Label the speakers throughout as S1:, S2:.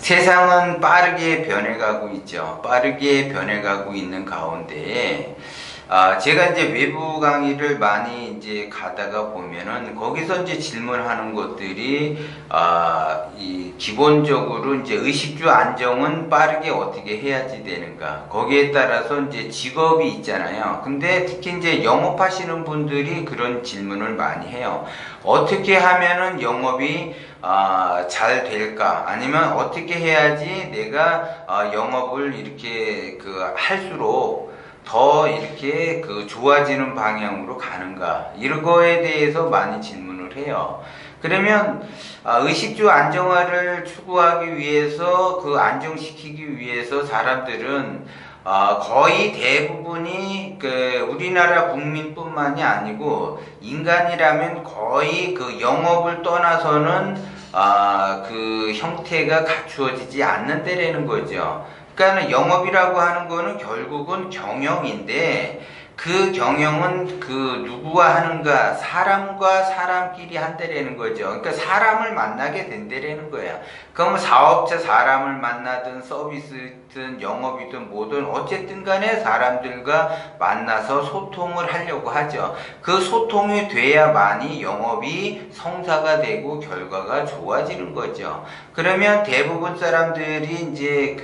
S1: 세상은 빠르게 변해가고 있죠. 빠르게 변해가고 있는 가운데에 제가 이제 외부 강의를 많이 이제 가다가 보면은 거기서 이제 질문하는 것들이 기본적으로 이제 의식주 안정은 빠르게 어떻게 해야지 되는가, 거기에 따라서 이제 직업이 있잖아요. 근데 특히 이제 영업하시는 분들이 그런 질문을 많이 해요. 어떻게 하면은 영업이 잘 될까? 아니면 어떻게 해야지 내가 영업을 이렇게 할수록 더 이렇게 좋아지는 방향으로 가는가? 이런 거에 대해서 많이 질문을 해요. 그러면 의식주 안정화를 추구하기 위해서, 안정시키기 위해서 사람들은 거의 대부분이 우리나라 국민뿐만이 아니고 인간이라면 거의 영업을 떠나서는 그 형태가 갖추어지지 않는 데라는 거죠. 그러니까 영업이라고 하는 거는 결국은 경영인데, 그 경영은 누구와 하는가, 사람과 사람끼리 한다라는 거죠. 그러니까 사람을 만나게 된다라는 거야. 그럼 사업자 사람을 만나든 서비스든 영업이든 뭐든 어쨌든 간에 사람들과 만나서 소통을 하려고 하죠. 그 소통이 돼야만이 영업이 성사가 되고 결과가 좋아지는 거죠. 그러면 대부분 사람들이 이제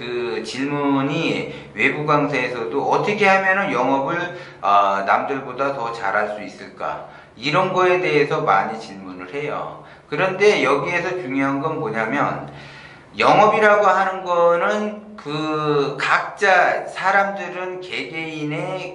S1: 질문이 외부 강사에서도 어떻게 하면은 영업을 남들보다 더 잘할 수 있을까? 이런 거에 대해서 많이 질문을 해요. 그런데 여기에서 중요한 건 뭐냐면, 영업이라고 하는 거는 각자 사람들은 개개인의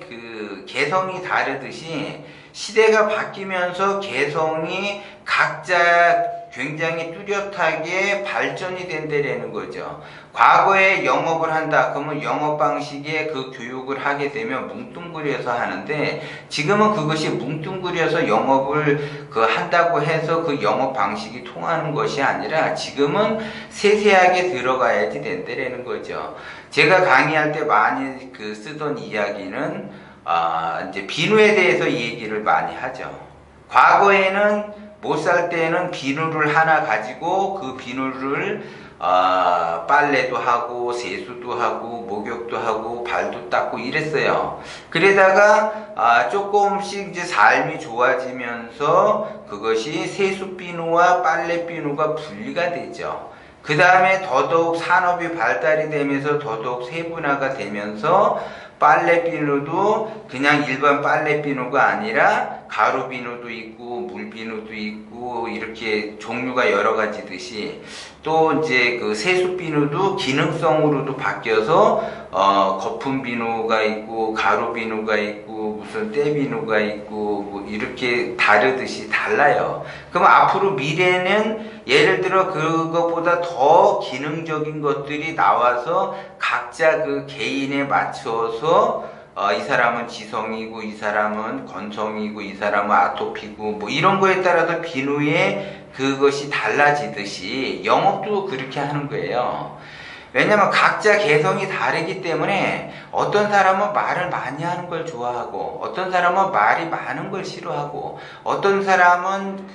S1: 개성이 다르듯이 시대가 바뀌면서 개성이 각자 굉장히 뚜렷하게 발전이 된다라는 거죠. 과거에 영업을 한다 그러면 영업 방식의 교육을 하게 되면 뭉뚱그려서 하는데, 지금은 그것이 뭉뚱그려서 영업을 한다고 해서 영업 방식이 통하는 것이 아니라 지금은 세세하게 들어가야지 된다라는 거죠. 제가 강의할 때 많이 쓰던 이야기는 이제 비누에 대해서 얘기를 많이 하죠. 과거에는 못 살 때는 비누를 하나 가지고 그 비누를 빨래도 하고 세수도 하고 목욕도 하고 발도 닦고 이랬어요. 그러다가 조금씩 이제 삶이 좋아지면서 그것이 세수 비누와 빨래 비누가 분리가 되죠. 그 다음에 더더욱 산업이 발달이 되면서 더더욱 세분화가 되면서 빨래 비누도 그냥 일반 빨래 비누가 아니라 가루 비누도 있고 물 비누도 있고 이렇게 종류가 여러 가지듯이, 또 이제 세수 비누도 기능성으로도 바뀌어서 거품 비누가 있고 가루 비누가 있고 무슨 때 비누가 있고 뭐 이렇게 다르듯이 달라요. 그럼 앞으로 미래는 예를 들어 그것보다 더 기능적인 것들이 나와서 각자 개인에 맞춰서 이 사람은 지성이고 이 사람은 건성이고 이 사람은 아토피고 뭐 이런 거에 따라서 비누의 그것이 달라지듯이 영업도 그렇게 하는 거예요. 왜냐면 각자 개성이 다르기 때문에 어떤 사람은 말을 많이 하는 걸 좋아하고 어떤 사람은 말이 많은 걸 싫어하고 어떤 사람은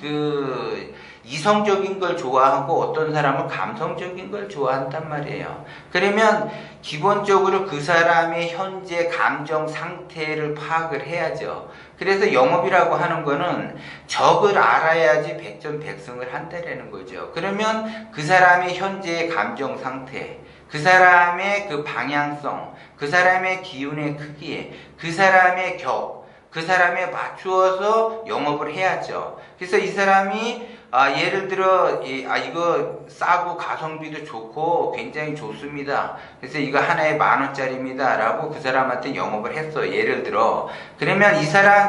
S1: 이성적인 걸 좋아하고 어떤 사람은 감성적인 걸 좋아한단 말이에요. 그러면 기본적으로 그 사람의 현재 감정 상태를 파악을 해야죠. 그래서 영업이라고 하는 거는 적을 알아야지 백전백승을 한다라는 거죠. 그러면 그 사람의 현재의 감정 상태, 그 사람의 방향성, 그 사람의 기운의 크기, 그 사람의 그 사람에 맞추어서 영업을 해야죠. 그래서 이 사람이 예를 들어 이거 싸고 가성비도 좋고 굉장히 좋습니다. 그래서 이거 하나에 10,000원짜리입니다 라고 그 사람한테 영업을 했어. 예를 들어. 그러면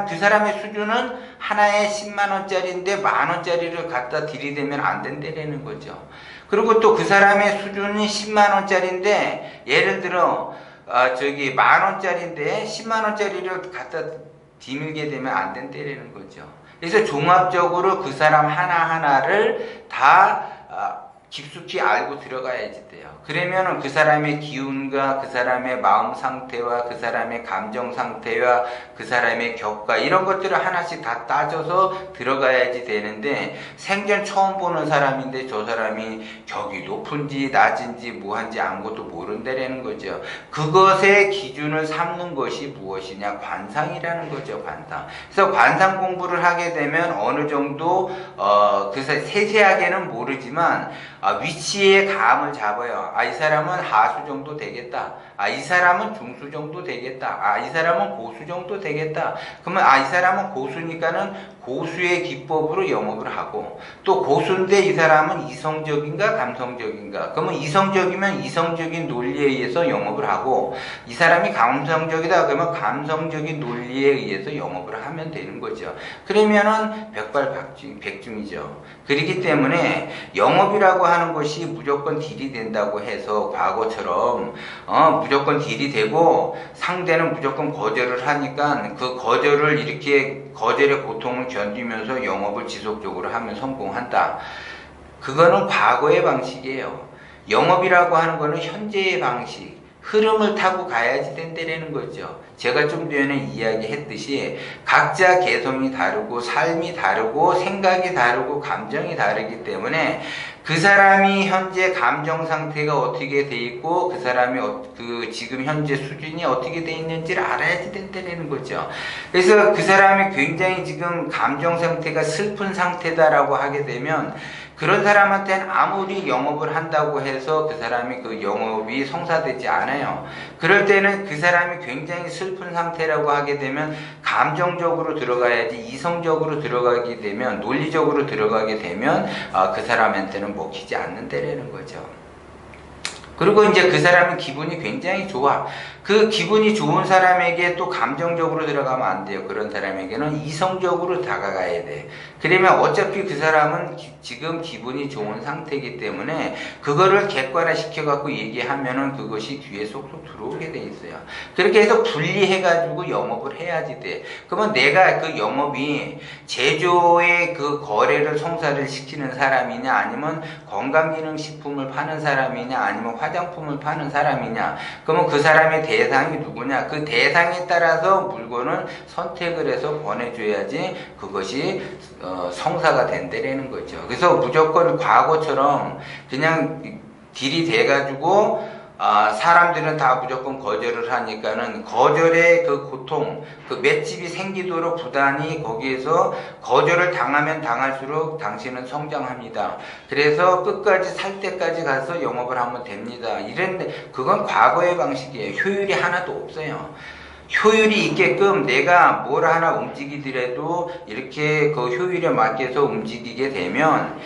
S1: 그 사람의 수준은 하나에 100,000원짜리인데 10,000원짜리를 갖다 들이대면 안 된다는 거죠. 그리고 또 그 사람의 수준이 100,000원짜리인데 예를 들어 10,000원짜리인데 100,000원짜리를 갖다 뒤밀게 되면 안 된다는 거죠. 그래서 종합적으로 그 사람 하나하나를 다 깊숙이 알고 들어가야지 돼요. 그러면은 그 사람의 기운과 그 사람의 마음 상태와 그 사람의 감정 상태와 그 사람의 격과 이런 것들을 하나씩 다 따져서 들어가야지 되는데, 생전 처음 보는 사람인데 저 사람이 격이 높은지 낮은지 뭐한지 아무것도 모른다라는 거죠. 그것의 기준을 삼는 것이 무엇이냐? 관상이라는 거죠. 관상. 그래서 관상 공부를 하게 되면 어느 정도 그래서 세세하게는 모르지만 위치의 감을 잡아요. 이 사람은 하수 정도 되겠다. 이 사람은 중수 정도 되겠다. 이 사람은 고수 정도 되겠다. 그러면 이 사람은 고수니까는 고수의 기법으로 영업을 하고, 또 고수인데 이 사람은 이성적인가 감성적인가? 그러면 이성적이면 이성적인 논리에 의해서 영업을 하고, 이 사람이 감성적이다 그러면 감성적인 논리에 의해서 영업을 하면 되는 거죠. 그러면은 백발백중이죠. 그렇기 때문에 영업이라고 하는 것이 무조건 딜이 된다고 해서 과거처럼 무조건 딜이 되고 상대는 무조건 거절을 하니까 그 거절을 이렇게 거절의 고통을 견디면서 영업을 지속적으로 하면 성공한다. 그거는 과거의 방식이에요. 영업이라고 하는 거는 현재의 방식, 흐름을 타고 가야지 된다는 거죠. 제가 좀 전에 이야기했듯이 각자 개성이 다르고 삶이 다르고 생각이 다르고 감정이 다르기 때문에 그 사람이 현재 감정 상태가 어떻게 돼 있고 그 사람이 그 지금 현재 수준이 어떻게 돼 있는지를 알아야지 된다는 거죠. 그래서 그 사람이 굉장히 지금 감정 상태가 슬픈 상태다라고 하게 되면 그런 사람한테는 아무리 영업을 한다고 해서 그 사람이 그 영업이 성사되지 않아요. 그럴 때는 그 사람이 굉장히 슬픈 상태라고 하게 되면 감정적으로 들어가야지, 이성적으로 들어가게 되면, 논리적으로 들어가게 되면 그 사람한테는 먹히지 않는다라는 거죠. 그리고 이제 그 사람은 기분이 굉장히 좋아. 그 기분이 좋은 사람에게 또 감정적으로 들어가면 안 돼요. 그런 사람에게는 이성적으로 다가가야 돼. 그러면 어차피 그 사람은 지금 기분이 좋은 상태이기 때문에 그거를 객관화 시켜갖고 얘기하면은 그것이 귀에 쏙쏙 들어오게 돼 있어요. 그렇게 해서 분리해가지고 영업을 해야지 돼. 그러면 내가 그 영업이 제조의 그 거래를 성사를 시키는 사람이냐, 아니면 건강기능식품을 파는 사람이냐, 아니면 화장품을 파는 사람이냐, 그러면 그 사람의 대상이 누구냐, 그 대상에 따라서 물건을 선택을 해서 보내줘야지 그것이 성사가 된다라는 거죠. 그래서 무조건 과거처럼 그냥 딜이 돼가지고 사람들은 다 무조건 거절을 하니까는 거절의 그 고통, 그 맷집이 생기도록 부단히 거기에서 거절을 당하면 당할수록 당신은 성장합니다. 그래서 끝까지 살 때까지 가서 영업을 하면 됩니다. 이랬는데 그건 과거의 방식이에요. 효율이 하나도 없어요. 효율이 있게끔 내가 뭘 하나 움직이더라도 이렇게 그 효율에 맞게서 움직이게 되면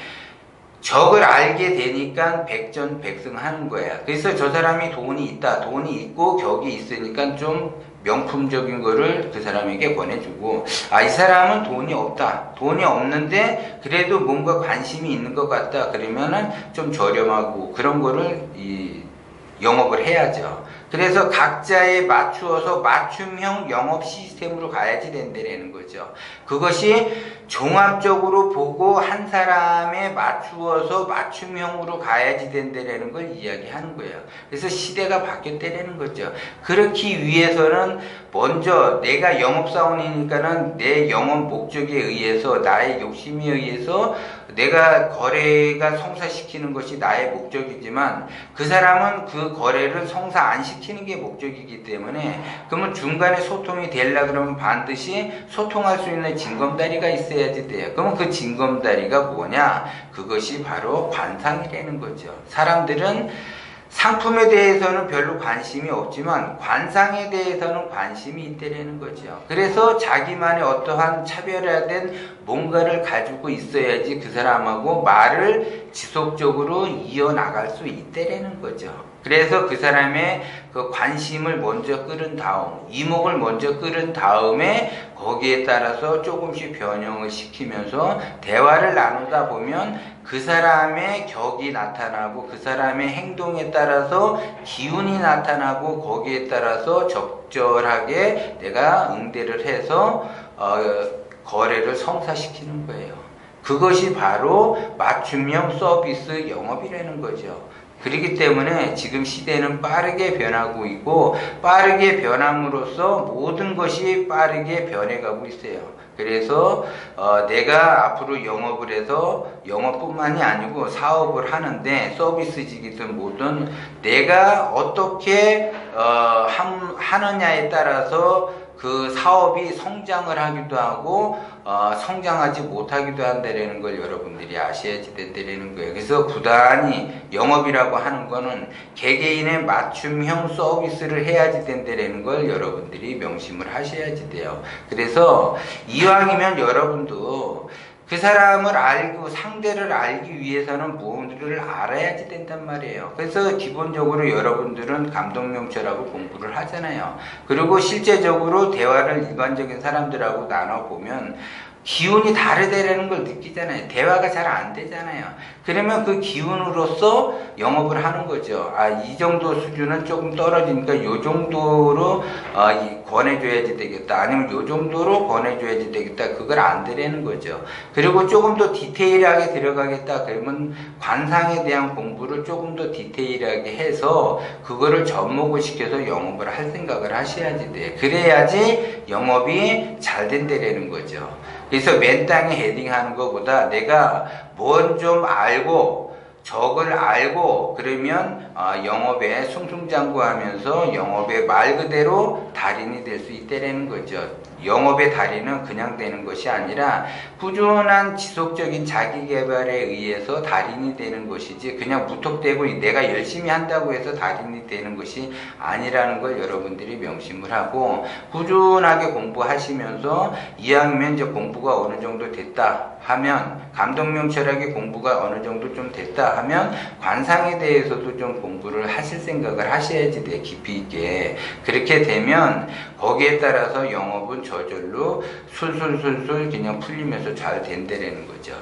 S1: 적을 알게 되니까 백전백승하는 거야. 그래서 저 사람이 돈이 있다, 돈이 있고 격이 있으니까 좀 명품적인 거를 그 사람에게 권해주고, 이 사람은 돈이 없다, 돈이 없는데 그래도 뭔가 관심이 있는 것 같다, 그러면은 좀 저렴하고 그런 거를 영업을 해야죠. 그래서 각자에 맞추어서 맞춤형 영업 시스템으로 가야지 된다는 거죠. 그것이 종합적으로 보고 한 사람에 맞추어서 맞춤형으로 가야지 된다는 걸 이야기하는 거예요. 그래서 시대가 바뀌었다는 거죠. 그렇기 위해서는 먼저 내가 영업사원이니까는 내 영업 목적에 의해서, 나의 욕심에 의해서 내가 거래가 성사시키는 것이 나의 목적이지만 그 사람은 그 거래를 성사 안 시키는 게 목적이기 때문에, 그러면 중간에 소통이 되려고 그러면 반드시 소통할 수 있는 징검다리가 있어야지 돼요. 그러면 그 징검다리가 뭐냐? 그것이 바로 관상이라는 거죠. 사람들은 상품에 대해서는 별로 관심이 없지만 관상에 대해서는 관심이 있다는 거죠. 그래서 자기만의 어떠한 차별화된 뭔가를 가지고 있어야지 그 사람하고 말을 지속적으로 이어나갈 수 있다는 거죠. 그래서 그 사람의 그 관심을 먼저 끌은 다음, 이목을 먼저 끌은 다음에 거기에 따라서 조금씩 변형을 시키면서 대화를 나누다 보면 그 사람의 격이 나타나고 그 사람의 행동에 따라서 기운이 나타나고 거기에 따라서 적절하게 내가 응대를 해서 거래를 성사시키는 거예요. 그것이 바로 맞춤형 서비스 영업이라는 거죠. 그렇기 때문에 지금 시대는 빠르게 변하고 있고 빠르게 변함으로써 모든 것이 빠르게 변해가고 있어요. 그래서 내가 앞으로 영업을 해서 영업뿐만이 아니고 사업을 하는데 서비스직이든 뭐든 내가 어떻게 하느냐에 따라서 그 사업이 성장을 하기도 하고 성장하지 못하기도 한다는 걸 여러분들이 아셔야지 된다는 거예요. 그래서 부단히 영업이라고 하는 거는 개개인의 맞춤형 서비스를 해야지 된다는 걸 여러분들이 명심을 하셔야지 돼요. 그래서 이왕이면 여러분도 그 사람을 알고 상대를 알기 위해서는 무언가를 알아야지 된단 말이에요. 그래서 기본적으로 여러분들은 감독명철하고 공부를 하잖아요. 그리고 실제적으로 대화를 일반적인 사람들하고 나눠보면 기운이 다르다라는 걸 느끼잖아요. 대화가 잘 안 되잖아요. 그러면 그 기운으로서 영업을 하는 거죠. 이 정도 수준은 조금 떨어지니까 요 정도로 권해줘야지 되겠다. 아니면 요 정도로 권해줘야지 되겠다. 그걸 안 되라는 거죠. 그리고 조금 더 디테일하게 들어가겠다. 그러면 관상에 대한 공부를 조금 더 디테일하게 해서 그거를 접목을 시켜서 영업을 할 생각을 하셔야지 돼. 그래야지 영업이 잘 된다라는 거죠. 그래서 맨 땅에 헤딩하는 것보다 내가 뭔 좀 알고 적을 알고 그러면 영업에 승승장구하면서 영업의 말 그대로 달인이 될 수 있다는 거죠. 영업의 달인은 그냥 되는 것이 아니라 꾸준한 지속적인 자기개발에 의해서 달인이 되는 것이지 그냥 무턱대고 내가 열심히 한다고 해서 달인이 되는 것이 아니라는 걸 여러분들이 명심을 하고 꾸준하게 공부하시면서 이왕이면 이제 공부가 어느 정도 됐다 하면 감독명철학의 공부가 어느 정도 좀 됐다 하면 관상에 대해서도 좀 공부를 하실 생각을 하셔야지 돼. 깊이 있게. 그렇게 되면 거기에 따라서 영업은 저절로 술술술술 그냥 풀리면서 잘 된다라는 거죠.